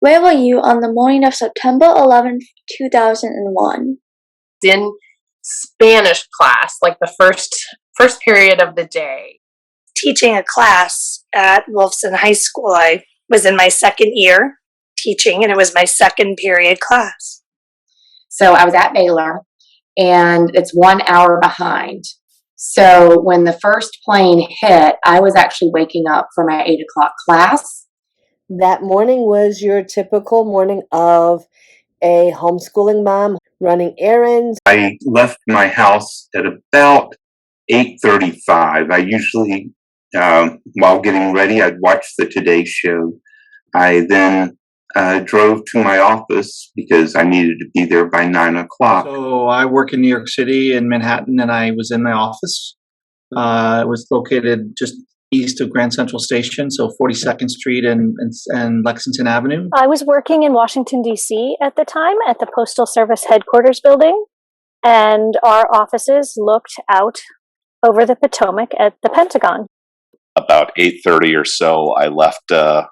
Where were you on the morning of September 11th, 2001? In Spanish class, like the first period of the day. Teaching a class at Wolfson High School. I was in my second year teaching, and it was my second period class. So I was at Baylor, and it's 1 hour behind. So when the first plane hit, I was actually waking up for my 8 o'clock class. That morning was your typical morning of a homeschooling mom running errands. I left my house at about 8:35. I usually, while getting ready, I'd watch the Today Show. I then drove to my office because I needed to be there by 9 o'clock. So I work in New York City in Manhattan, and I was in my office. It was located just east of Grand Central Station, so 42nd Street and Lexington Avenue. I was working in Washington, D.C. at the time at the Postal Service headquarters building, and our offices looked out over the Potomac at the Pentagon. About 8:30 or so, I left the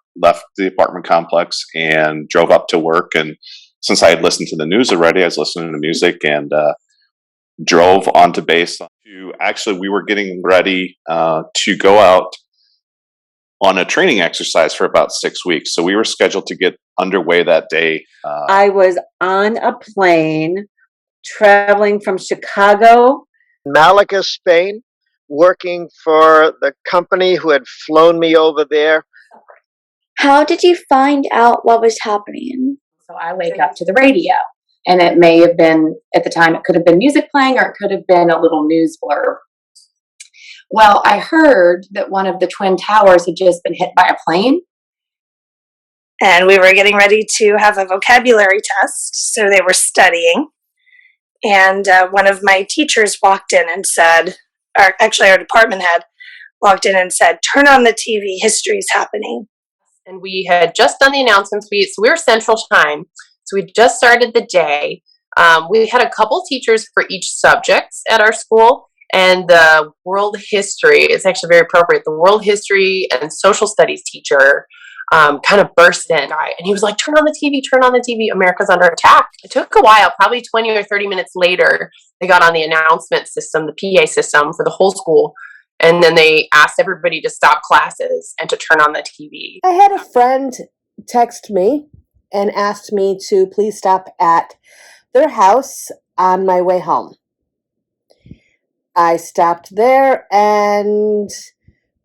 apartment complex and drove up to work. And since I had listened to the news already, I was listening to music and drove onto base. We were getting ready to go out on a training exercise for about 6 weeks. So we were scheduled to get underway that day. I was on a plane traveling from Chicago, Malaga, Spain, working for the company who had flown me over there. How did you find out what was happening? So I wake up to the radio, and it may have been, at the time, it could have been music playing, or it could have been a little news blurb. Well, I heard that one of the Twin Towers had just been hit by a plane. And we were getting ready to have a vocabulary test, so they were studying. And one of my teachers walked in and said, or actually our department head walked in and said, "Turn on the TV, history's happening." And we had just done the announcements. So we were Central Time, so we just started the day. We had a couple teachers for each subject at our school, and the world history is actually very appropriate. The world history and social studies teacher kind of burst in, and he was like, turn on the TV, America's under attack. It took a while, probably 20 or 30 minutes later, they got on the announcement system, the PA system for the whole school, and then they asked everybody to stop classes and to turn on the TV. I had a friend text me and asked me to please stop at their house on my way home. I stopped there, and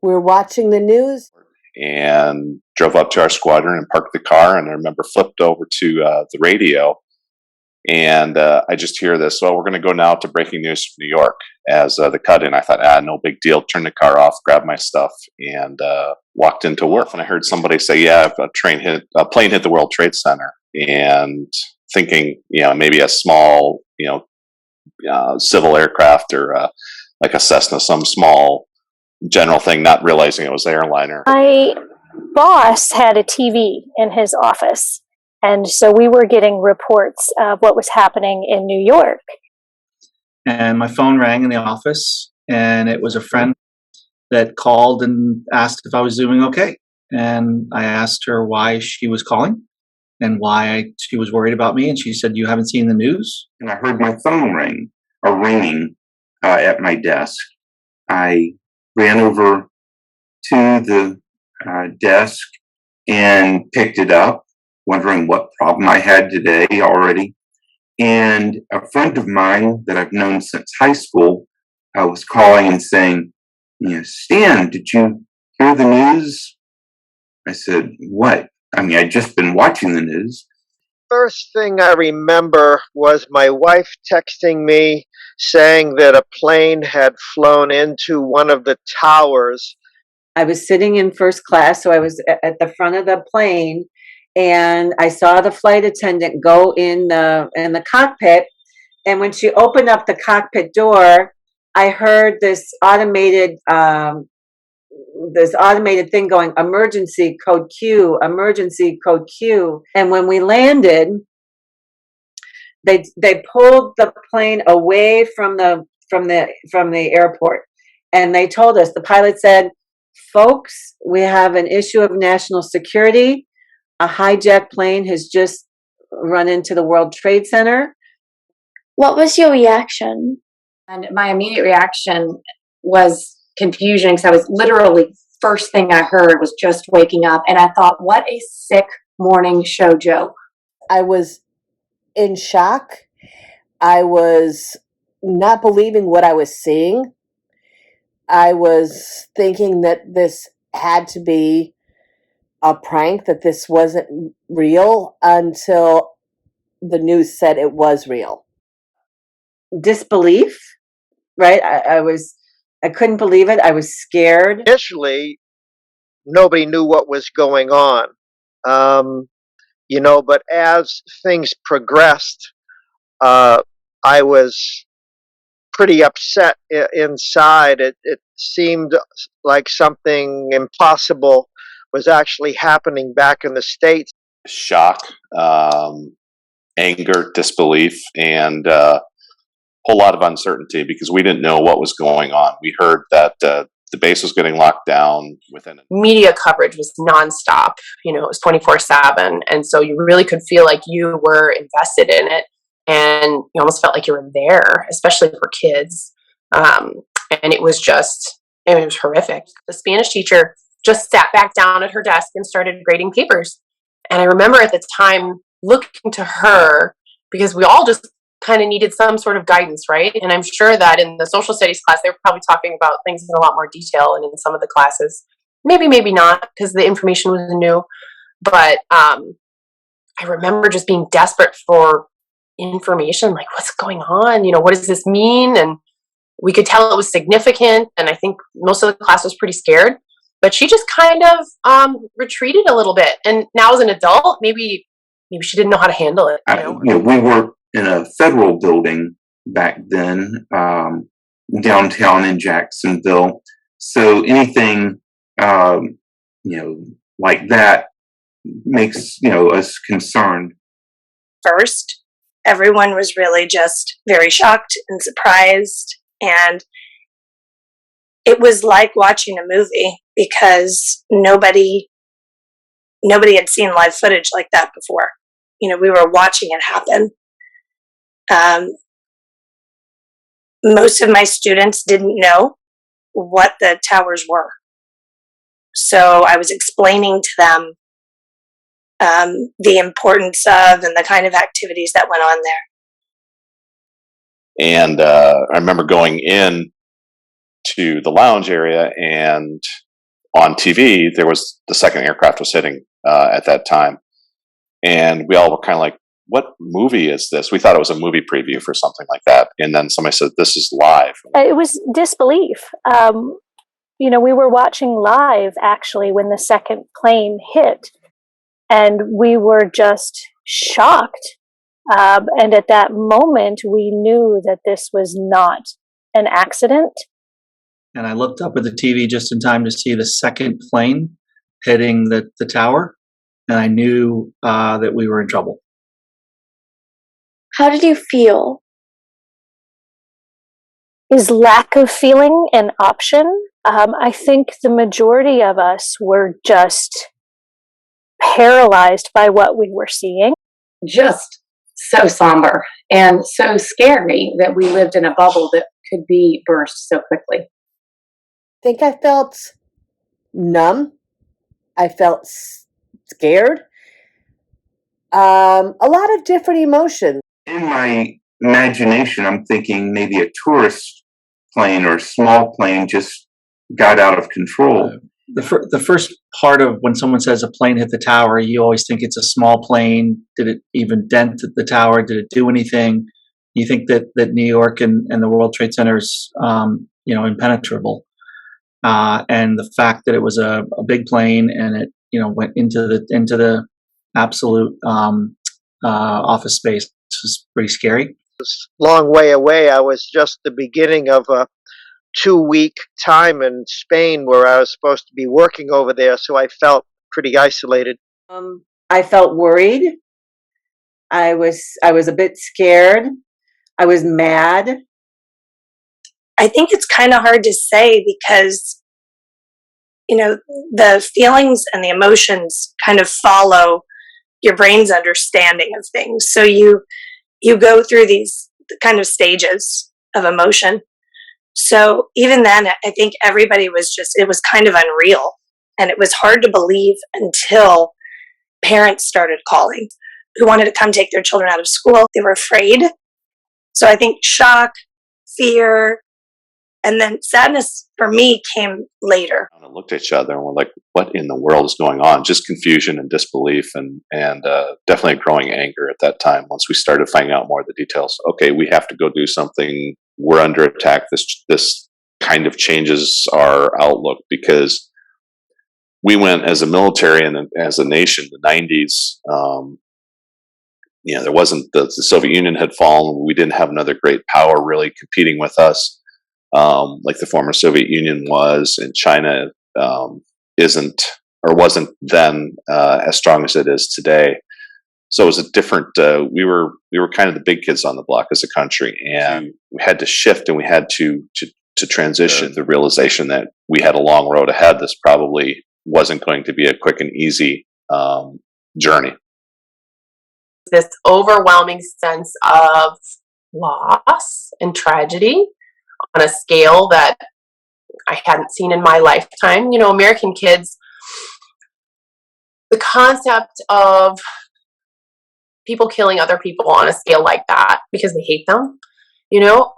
we're watching the news. And drove up to our squadron and parked the car. And I remember flipped over to the radio, and I just hear this, "Well, we're going to go now to breaking news from New York," as the cut in. I thought, no big deal. Turned the car off, grabbed my stuff, and walked into work. And I heard somebody say, "Yeah, a plane hit the World Trade Center," and thinking, maybe a small, civil aircraft or like a Cessna, some small general thing, not realizing it was the airliner. My boss had a TV in his office, and so we were getting reports of what was happening in New York. And my phone rang in the office, and it was a friend that called and asked if I was doing okay. And I asked her why she was calling and why she was worried about me. And she said, "You haven't seen the news?" And I heard my phone ringing at my desk. I ran over to the desk and picked it up, wondering what problem I had today already. And a friend of mine that I've known since high school was calling and saying, "Stan, did you hear the news?" I said, "What?" I'd just been watching the news. First thing I remember was my wife texting me saying that a plane had flown into one of the towers. I was sitting in first class, so I was at the front of the plane, and I saw the flight attendant go in the cockpit. And when she opened up the cockpit door, I heard this automated thing going, "Emergency code Q, emergency code Q." And when we landed, they pulled the plane away from the airport, and they told us, the pilot said, "Folks, we have an issue of national security. a hijacked plane has just run into the World Trade Center. What was your reaction? And my immediate reaction was confusion because I was literally, first thing I heard was just waking up. And I thought, what a sick morning show joke. I was in shock. I was not believing what I was seeing. I was thinking that this had to be a prank, that this wasn't real, until the news said it was real. Disbelief, right? I couldn't believe it. I was scared. Initially, nobody knew what was going on. But as things progressed, I was pretty upset inside. It seemed like something impossible was actually happening back in the States. Shock, anger, disbelief, and whole lot of uncertainty because we didn't know what was going on. We heard that the base was getting locked down within Media coverage was nonstop. It was 24/7, and so you really could feel like you were invested in it, and you almost felt like you were there, especially for kids. And it was horrific. The Spanish teacher just sat back down at her desk and started grading papers. And I remember at the time looking to her because we all just kind of needed some sort of guidance, right? And I'm sure that in the social studies class, they were probably talking about things in a lot more detail, and in some of the classes, maybe not, because the information was new. But I remember just being desperate for information, like what's going on? What does this mean? And we could tell it was significant, and I think most of the class was pretty scared. But she just kind of retreated a little bit. And now as an adult, maybe she didn't know how to handle it. We were in a federal building back then, downtown in Jacksonville. So anything, like that makes, us concerned. First, everyone was really just very shocked and surprised. And it was like watching a movie because nobody had seen live footage like that before. We were watching it happen. Most of my students didn't know what the towers were. So I was explaining to them the importance of and the kind of activities that went on there. And I remember going in to the lounge area, and on TV, there was the second aircraft was hitting at that time. And we all were kind of like, what movie is this? We thought it was a movie preview for something like that. And then somebody said, this is live. It was disbelief. We were watching live actually when the second plane hit, and we were just shocked. And at that moment, we knew that this was not an accident. And I looked up at the TV just in time to see the second plane hitting the tower. And I knew that we were in trouble. How did you feel? Is lack of feeling an option? I think the majority of us were just paralyzed by what we were seeing. Just so somber and so scary that we lived in a bubble that could be burst so quickly. I think I felt numb. I felt scared. A lot of different emotions. In my imagination, I'm thinking maybe a tourist plane or small plane just got out of control. The first part of when someone says a plane hit the tower, you always think it's a small plane. Did it even dent the tower? Did it do anything? You think that New York and the World Trade Center is impenetrable. And the fact that it was a big plane and it went into the absolute office space was pretty scary. This long way away. I was just the beginning of a 2-week time in Spain where I was supposed to be working over there, so I felt pretty isolated. I felt worried. I was a bit scared. I was mad. I think it's kind of hard to say because, the feelings and the emotions kind of follow your brain's understanding of things. So you go through these kind of stages of emotion. So even then, I think everybody was it was kind of unreal. And it was hard to believe until parents started calling who wanted to come take their children out of school. They were afraid. So I think shock, fear, and then sadness for me came later. I looked at each other and we're like, what in the world is going on? Just confusion and disbelief and definitely growing anger at that time once we started finding out more of the details. Okay, we have to go do something. We're under attack. This kind of changes our outlook because we went as a military and as a nation, the 90s, there wasn't, the Soviet Union had fallen. We didn't have another great power really competing with us. Like the former Soviet Union was, and China isn't or wasn't then as strong as it is today. So it was a different. We were kind of the big kids on the block as a country, and we had to shift and we had to transition. The realization that we had a long road ahead. This probably wasn't going to be a quick and easy journey. This overwhelming sense of loss and tragedy on a scale that I hadn't seen in my lifetime. American kids, the concept of people killing other people on a scale like that because they hate them,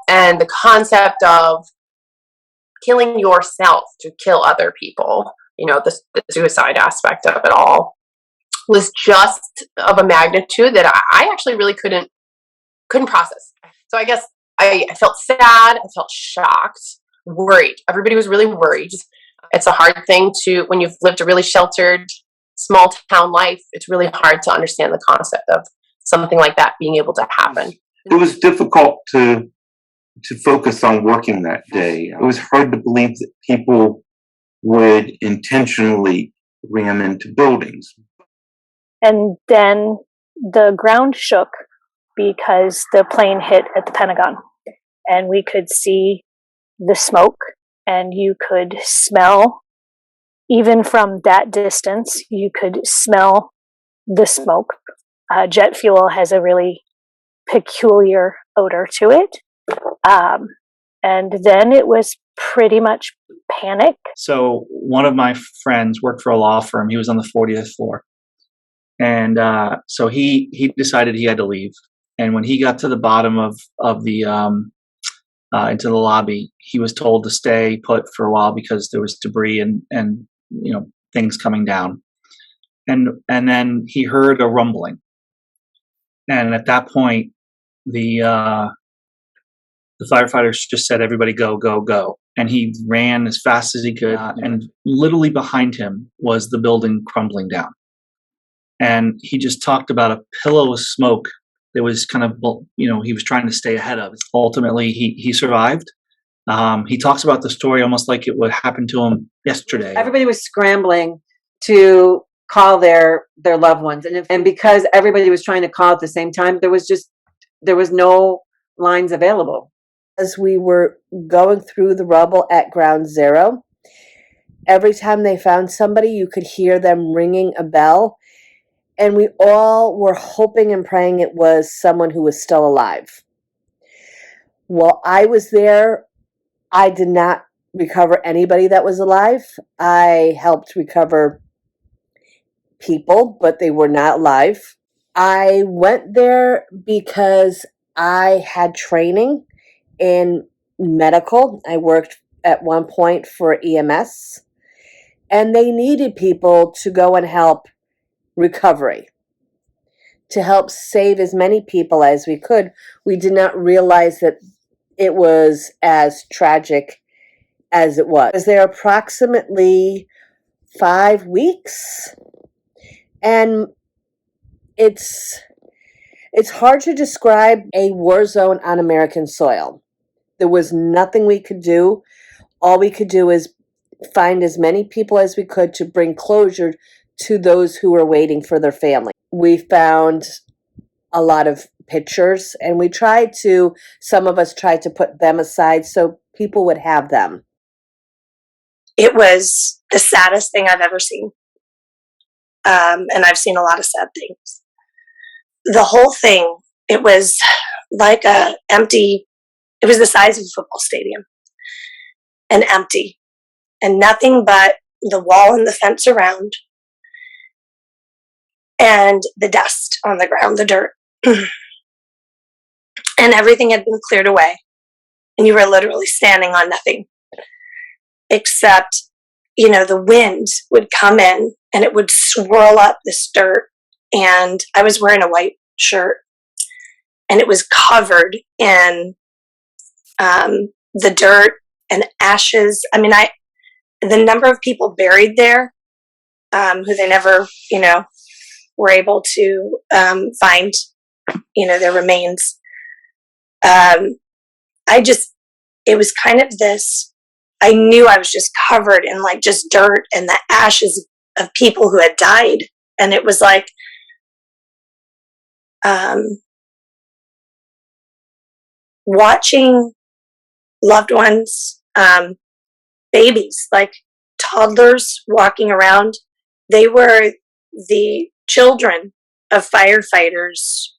and the concept of killing yourself to kill other people, the suicide aspect of it all was just of a magnitude that I actually really couldn't process. So I guess I felt sad, I felt shocked, worried. Everybody was really worried. It's a hard thing when you've lived a really sheltered, small town life, it's really hard to understand the concept of something like that being able to happen. It was difficult to focus on working that day. It was hard to believe that people would intentionally ram into buildings. And then the ground shook because the plane hit at the Pentagon. And we could see the smoke, and you could smell, even from that distance, you could smell the smoke. Jet fuel has a really peculiar odor to it. And then it was pretty much panic. So one of my friends worked for a law firm. He was on the 40th floor. And so he decided he had to leave. And when he got to the bottom of the into the lobby, he was told to stay put for a while because there was debris and things coming down. And then he heard a rumbling. And at that point, the firefighters just said, "Everybody go, go, go." And he ran as fast as he could. And literally behind him was the building crumbling down. And he just talked about a pillow of smoke that was kind of, he was trying to stay ahead of. Ultimately, he survived. He talks about the story almost like it would happen to him yesterday. Everybody was scrambling to call their loved ones. And because everybody was trying to call at the same time, there was no lines available. As we were going through the rubble at ground zero, every time they found somebody, you could hear them ringing a bell. And we all were hoping and praying it was someone who was still alive. While I was there, I did not recover anybody that was alive. I helped recover people, but they were not alive. I went there because I had training in medical. I worked at one point for EMS, and they needed people to go and help recovery, to help save as many people as we could. We did not realize that it was as tragic as it was. I was there approximately 5 weeks, and it's hard to describe a war zone on American soil. There was nothing we could do. All we could do is find as many people as we could to bring closure to those who were waiting for their family. We found a lot of pictures, and some of us tried to put them aside so people would have them. It was the saddest thing I've ever seen. and I've seen a lot of sad things. The whole thing, it was like it was the size of a football stadium and empty, and nothing but the wall and the fence around, and the dust on the ground, the dirt. And everything had been cleared away, and you were literally standing on nothing except, the wind would come in and it would swirl up this dirt, and I was wearing a white shirt, and it was covered in the dirt and ashes. I mean, the number of people buried there who they never, were able to find, their remains. It was kind of this, I knew I was just covered in like just dirt and the ashes of people who had died. And it was like, watching loved ones, babies, like toddlers walking around. They were the children of firefighters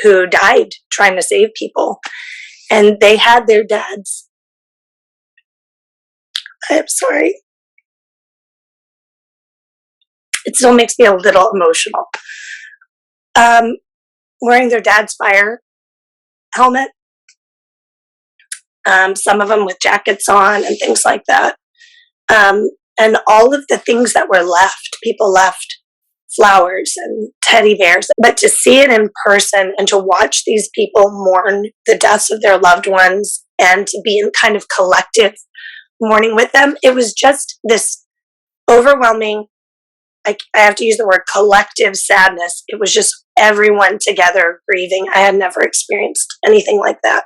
who died trying to save people. And they had their dads. I'm sorry. It still makes me a little emotional. Wearing their dad's fire helmet. Some of them with jackets on and things like that. And all of the things that were left, people left flowers and teddy bears. But to see it in person and to watch these people mourn the deaths of their loved ones and to be in kind of collective mourning with them, it was just this overwhelming, I have to use the word collective sadness. It was just everyone together grieving. I had never experienced anything like that.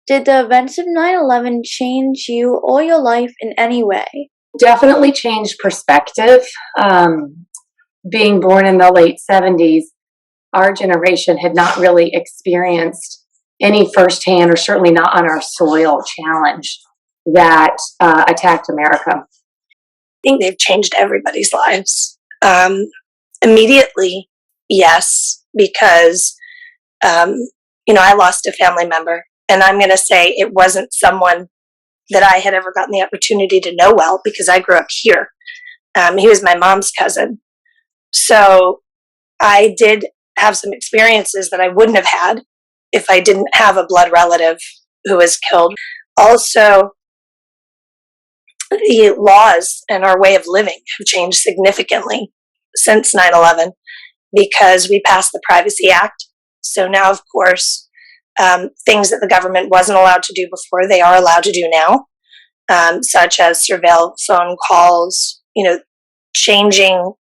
Did the events of 9/11 change you or your life in any way? Definitely changed perspective. Being born in the late 70s, our generation had not really experienced any firsthand, or certainly not on our soil, challenge that attacked America. I think they've changed everybody's lives. Immediately, yes, because, I lost a family member. And I'm going to say it wasn't someone that I had ever gotten the opportunity to know well, because I grew up here. He was my mom's cousin. So I did have some experiences that I wouldn't have had if I didn't have a blood relative who was killed. Also, the laws and our way of living have changed significantly since 9/11 because we passed the Privacy Act. So now, of course, things that the government wasn't allowed to do before, they are allowed to do now, such as surveil phone calls, changing,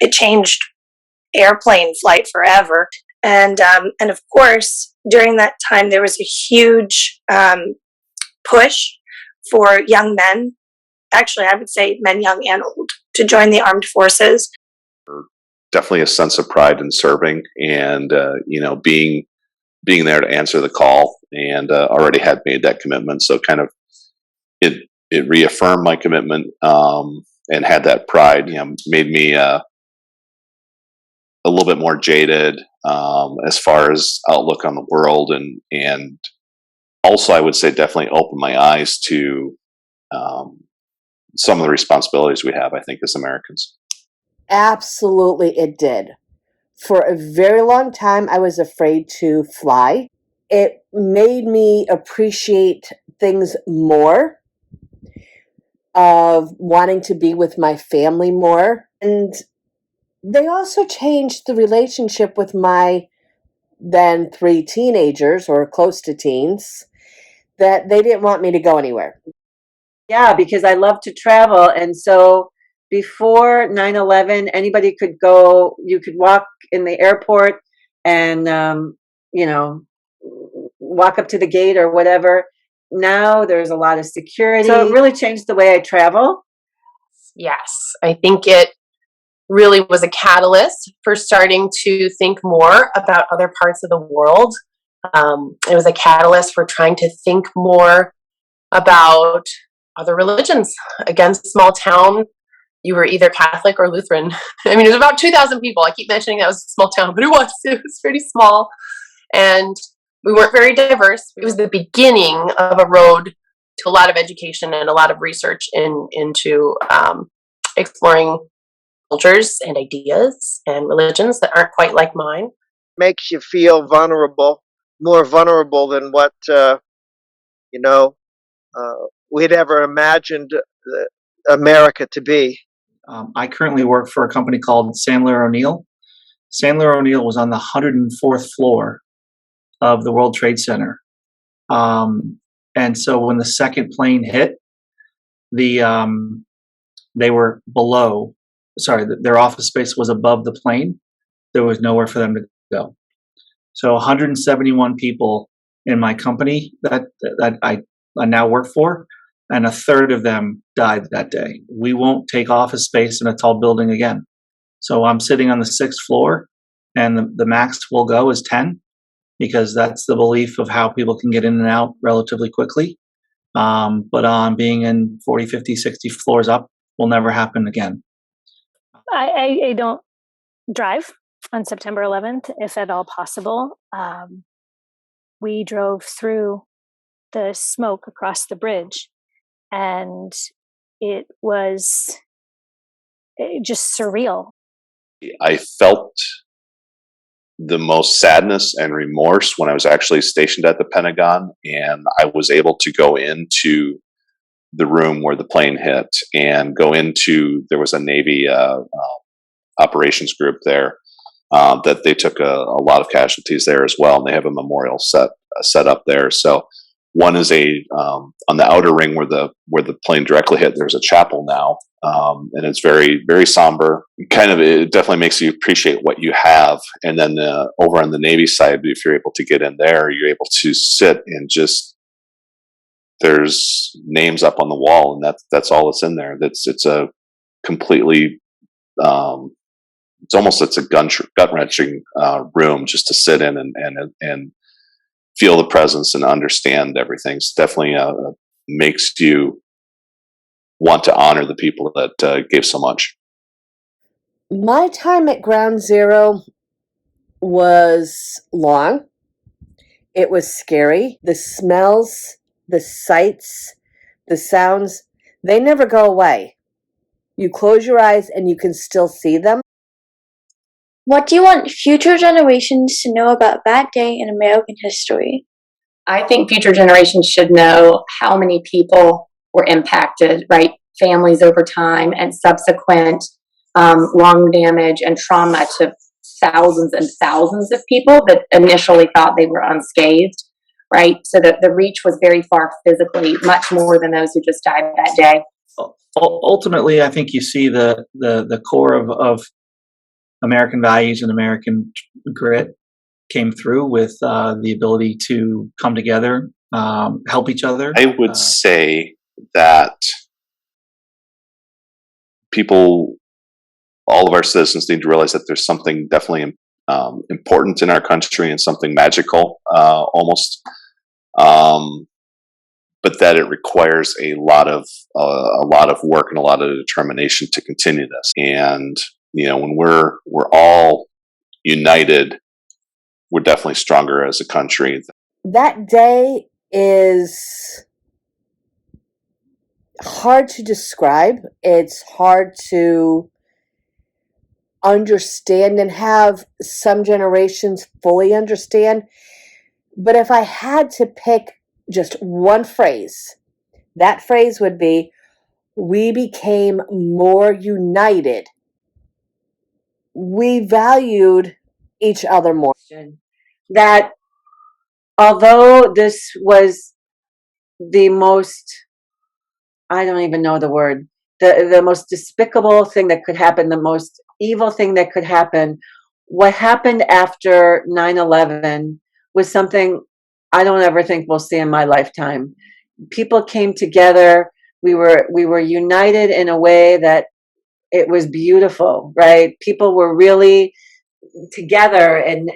it changed airplane flight forever. And of course, during that time, there was a huge push for young men, actually, I would say men young and old, to join the armed forces. Definitely a sense of pride in serving and, being there to answer the call, and already had made that commitment. So kind of it reaffirmed my commitment and had that pride, made me a little bit more jaded as far as outlook on the world, and also I would say definitely opened my eyes to some of the responsibilities we have, I think, as Americans. Absolutely, it did. For a very long time, I was afraid to fly. It made me appreciate things more, of wanting to be with my family more. And they also changed the relationship with my then 3 teenagers, or close to teens, that they didn't want me to go anywhere. Yeah, because I love to travel. And so before 9/11, anybody could go, you could walk in the airport and, walk up to the gate or whatever. Now there's a lot of security. So it really changed the way I travel. Yes, I think it really was a catalyst for starting to think more about other parts of the world. It was a catalyst for trying to think more about other religions. Again, small town, you were either Catholic or Lutheran. I mean, it was about 2,000 people. I keep mentioning that was a small town, but it was pretty small. And we weren't very diverse. It was the beginning of a road to a lot of education and a lot of research into exploring cultures and ideas and religions that aren't quite like mine. Makes you feel vulnerable, more vulnerable than what we'd ever imagined America to be. I currently work for a company called Sandler O'Neill. Sandler O'Neill was on the 104th floor of the World Trade Center. And so when the second plane hit, they were below, their office space was above the plane. There was nowhere for them to go. So 171 people in my company that I now work for, and a third of them died that day. We won't take office space in a tall building again. So I'm sitting on the 6th floor, and the max we'll go is 10, because that's the belief of how people can get in and out relatively quickly. But on being in 40, 50, 60 floors up will never happen again. I don't drive on September 11th, if at all possible. We drove through the smoke across the bridge, and it was just surreal. I felt the most sadness and remorse when I was actually stationed at the Pentagon, and I was able to go into the room where the plane hit and there was a Navy operations group there that they took a lot of casualties there as well, and they have a memorial set up there. So one is on the outer ring where the plane directly hit, there's a chapel now, and it's very, very somber. It definitely makes you appreciate what you have. And then over on the Navy side, if you're able to get in there, you're able to sit and there's names up on the wall, and that's all that's in there. It's a completely it's a gut wrenching room just to sit in and feel the presence and understand everything. It's definitely makes you want to honor the people that gave so much. My time at Ground Zero was long. It was scary. The smells, the sights, the sounds, they never go away. You close your eyes and you can still see them. What do you want future generations to know about that day in American history? I think future generations should know how many people were impacted, right? Families over time, and subsequent lung damage and trauma to thousands and thousands of people that initially thought they were unscathed, right? So that the reach was very far physically, much more than those who just died that day. Ultimately, I think you see the core of American values and American grit came through with the ability to come together, help each other. I would say that all of our citizens need to realize that there's something definitely important in our country and something magical, almost, but that it requires a lot of work and a lot of determination to continue this. And when we're all united, we're definitely stronger as a country. That day is hard to describe. It's hard to understand and have some generations fully understand. But if I had to pick just one phrase, that phrase would be, we became more united. We valued each other more. That although this was the most, I don't even know the word, the most despicable thing that could happen, the most evil thing that could happen, what happened after 9/11 was something I don't ever think we'll see in my lifetime. People came together. We were united in a way that it was beautiful, right? People were really together and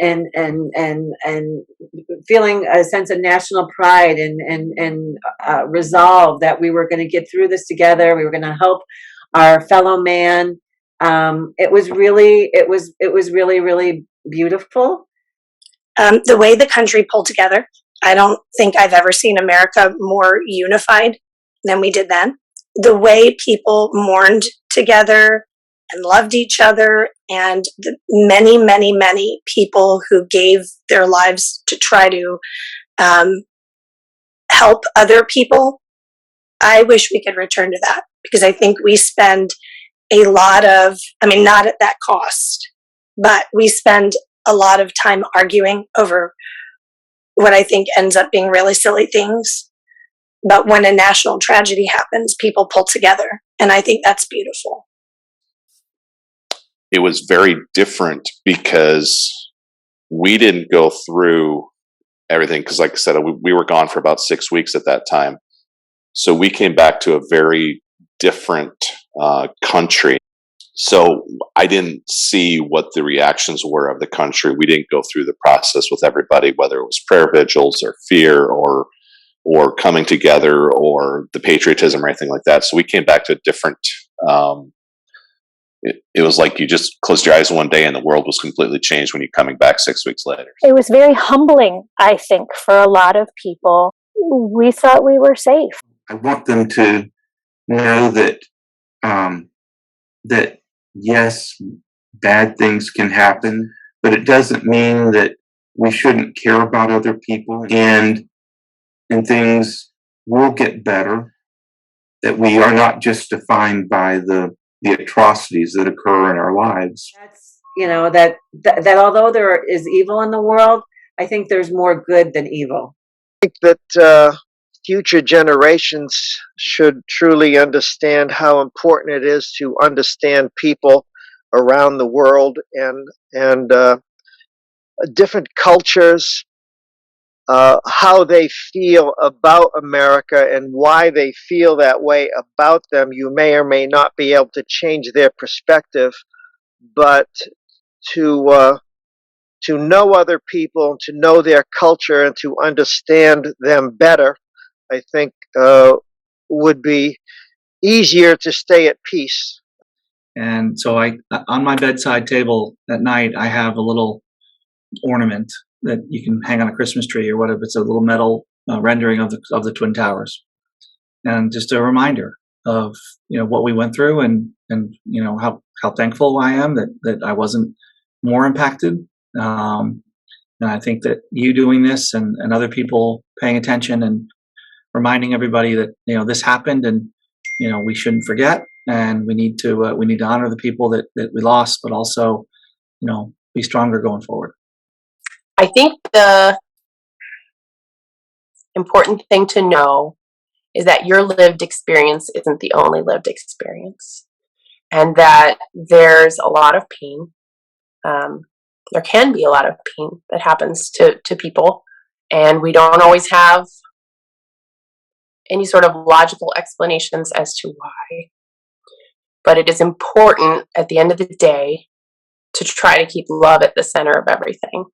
feeling a sense of national pride and resolve that we were going to get through this together. We were going to help our fellow man. It was really really beautiful. The way the country pulled together, I don't think I've ever seen America more unified than we did then. The way people mourned together and loved each other, and the many, many, many people who gave their lives to try to help other people. I wish we could return to that, because I think we spend a lot of, I mean, not at that cost, but we spend a lot of time arguing over what I think ends up being really silly things. But when a national tragedy happens, people pull together, and I think that's beautiful. It was very different because we didn't go through everything, because like I said, we were gone for about 6 weeks at that time. So we came back to a very different country. So I didn't see what the reactions were of the country. We didn't go through the process with everybody, whether it was prayer vigils or fear or coming together or the patriotism or anything like that. So we came back to a different, it was like you just closed your eyes one day and the world was completely changed when you're coming back 6 weeks later. It was very humbling, I think, for a lot of people. We thought we were safe. I want them to know that that yes, bad things can happen, but it doesn't mean that we shouldn't care about other people, and things will get better. That we are not just defined by the atrocities that occur in our lives. That's, that although there is evil in the world, I think there's more good than evil. I think that future generations should truly understand how important it is to understand people around the world and different cultures, how they feel about America and why they feel that way about them. You may or may not be able to change their perspective, but to know other people, to know their culture, and to understand them better, I think would be easier to stay at peace. And so on my bedside table at night, I have a little ornament that you can hang on a Christmas tree or whatever. It's a little metal rendering of the Twin Towers, and just a reminder of what we went through, and how thankful I am that I wasn't more impacted. And I think that you doing this and other people paying attention and reminding everybody that this happened, and we shouldn't forget, and we need to honor the people that we lost, but also be stronger going forward. I think the important thing to know is that your lived experience isn't the only lived experience, and that there's a lot of pain. There can be a lot of pain that happens to people, and we don't always have any sort of logical explanations as to why. But it is important at the end of the day to try to keep love at the center of everything.